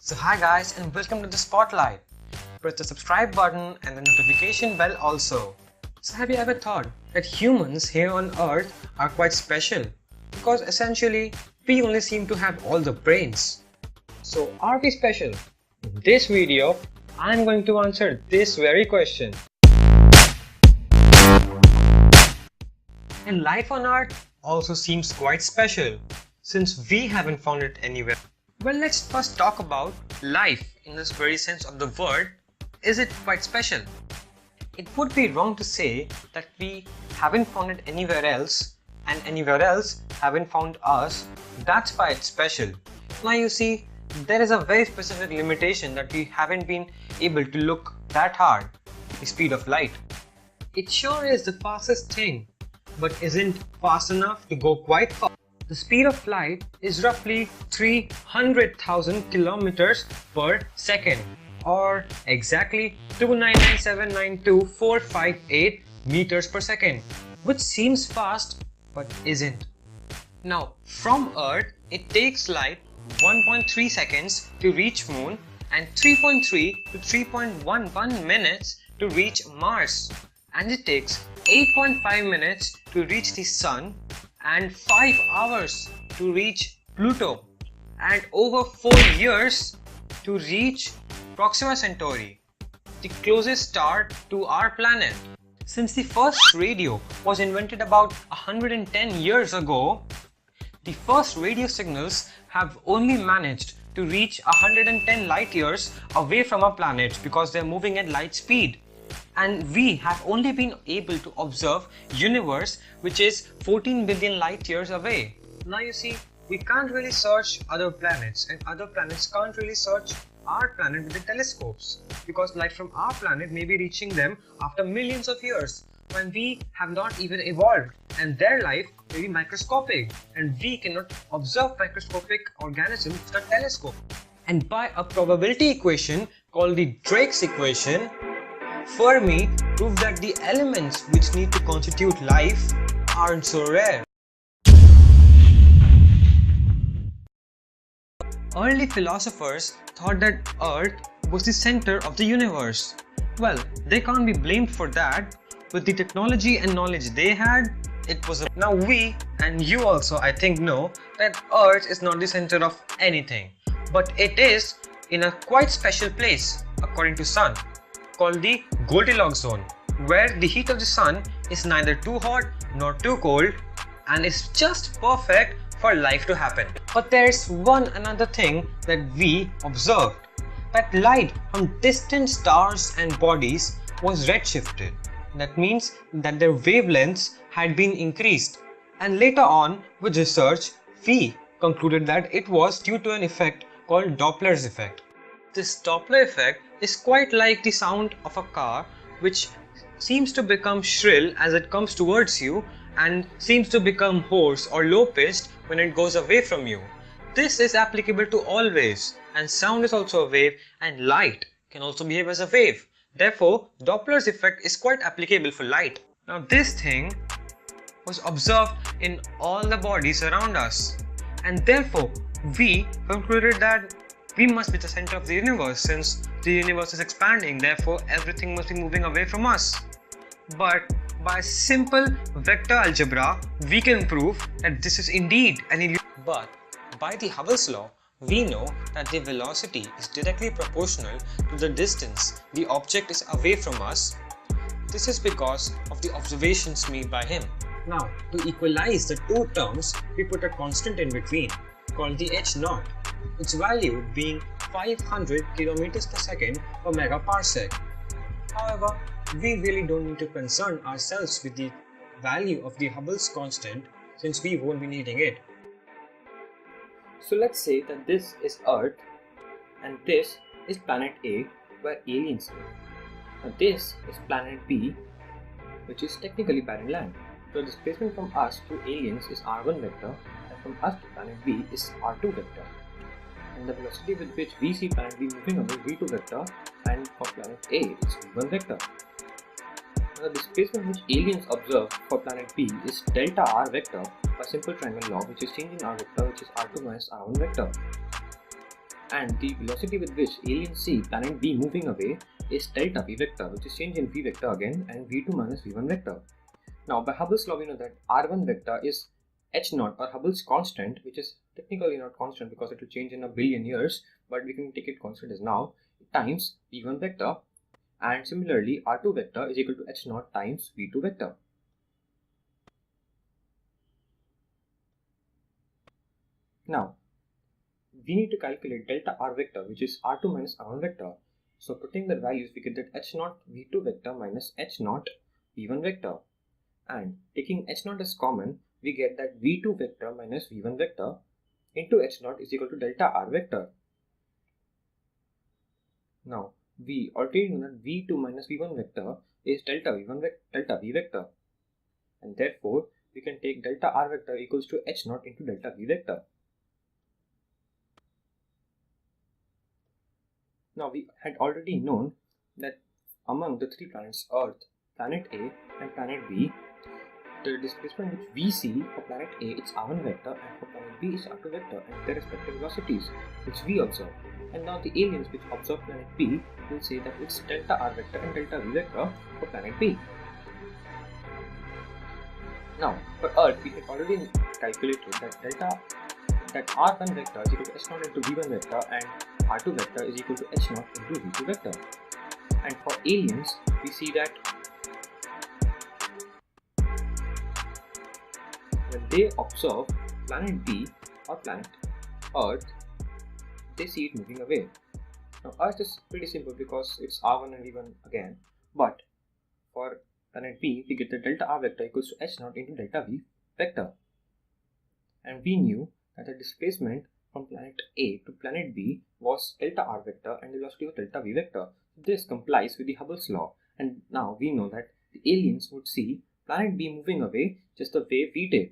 So hi guys and welcome to the spotlight. Press the subscribe button and the notification bell also. So have you ever thought that humans here on earth are quite special? Because essentially we only seem to have all the brains. So are we special? In this video I am going to answer this very question. And life on earth also seems quite special since we haven't found it anywhere. Well, let's first talk about life in this very sense of the word. Is it quite special? It would be wrong to say that we haven't found it anywhere else and anywhere else haven't found us. That's why it's special. Now you see, there is a very specific limitation that we haven't been able to look that hard. The speed of light. It sure is the fastest thing, but isn't fast enough to go quite far. The speed of light is roughly 300,000 kilometers per second, or exactly 299,792,458 meters per second, which seems fast but isn't. Now, from Earth, it takes light 1.3 seconds to reach Moon and 3.3 to 3.11 minutes to reach Mars, and it takes 8.5 minutes to reach the Sun and 5 hours to reach Pluto and over 4 years to reach Proxima Centauri, the closest star to our planet. Since the first radio was invented about 110 years ago, the first radio signals have only managed to reach 110 light years away from our planet because they're moving at light speed. And we have only been able to observe universe which is 14 billion light years away. Now you see, we can't really search other planets and other planets can't really search our planet with the telescopes because light from our planet may be reaching them after millions of years when we have not even evolved and their life may be microscopic and we cannot observe microscopic organisms with a telescope. And by a probability equation called the Drake's equation, Fermi proved that the elements which need to constitute life aren't so rare. Early philosophers thought that Earth was the center of the universe. Well, they can't be blamed for that. With the technology and knowledge they had, it was Now we, and you also I think know, that Earth is not the center of anything. But it is in a quite special place, according to Sun, called the Goldilocks zone, where the heat of the sun is neither too hot nor too cold and is just perfect for life to happen. But there's one another thing that we observed, that light from distant stars and bodies was redshifted. That means that their wavelengths had been increased, and later on with research we concluded that it was due to an effect called Doppler's effect. This Doppler effect is quite like the sound of a car which seems to become shrill as it comes towards you and seems to become hoarse or low-pitched when it goes away from you. This is applicable to all waves, and sound is also a wave and light can also behave as a wave. Therefore, Doppler's effect is quite applicable for light. Now this thing was observed in all the bodies around us, and therefore we concluded that we must be the center of the universe since the universe is expanding, therefore everything must be moving away from us. But by simple vector algebra, we can prove that this is indeed an illusion. But by the Hubbles law, we know that the velocity is directly proportional to the distance the object is away from us. This is because of the observations made by him. Now, to equalize the two terms, we put a constant in between, called the h0, its value being 500 kilometers per second per megaparsec. However, we really don't need to concern ourselves with the value of the Hubble's constant since we won't be needing it. So let's say that this is Earth and this is planet A where aliens live. Now this is planet B, which is technically barren land. So displacement from us to aliens is r1 vector and from us to planet B is r2 vector. And the velocity with which we see planet B moving away v2 vector, and for planet A it's v1 vector. Now the displacement which aliens observe for planet B is delta r vector by simple triangle law, which is changing r vector, which is r2 minus r1 vector. and the velocity with which aliens see planet B moving away is delta V vector, which is change in V vector again, and V2 minus V1 vector. Now, by Hubble's law, we know that R1 vector is h0 or Hubble's constant, which is technically not constant because it will change in a billion years, but we can take it constant as now, times V1 vector, and similarly R2 vector is equal to h0 times V2 vector. Now, we need to calculate delta R vector, which is R2 minus R1 vector. So putting the values, we get that h0 V2 vector minus h0 V1 vector. And taking h0 as common, we get that V2 vector minus V1 vector into h0 is equal to delta R vector. Now, we already know that V2 minus V1 vector is delta V vector. And therefore, we can take delta R vector equals to h0 into delta V vector. Now, we had already known that among the three planets Earth, planet A and planet B, the displacement which we see for planet A is R1 vector and for planet B is R2 vector and their respective velocities which we observe. And now the aliens which observe planet B will say that it's delta R vector and delta V vector for planet B. Now, for Earth, we had already calculated that R1 vector is equal to h0 into V1 vector and R2 vector is equal to h0 into V2 vector. And for aliens, we see that when they observe planet B or planet Earth, they see it moving away. Now, Earth is pretty simple because it's R1 and V1 again, but for planet B, we get the delta R vector equals to h0 into delta V vector. And we knew that the displacement from planet A to planet B was delta R vector and the velocity was delta V vector. This complies with the Hubble's law, and now we know that the aliens would see planet B moving away just the way we did.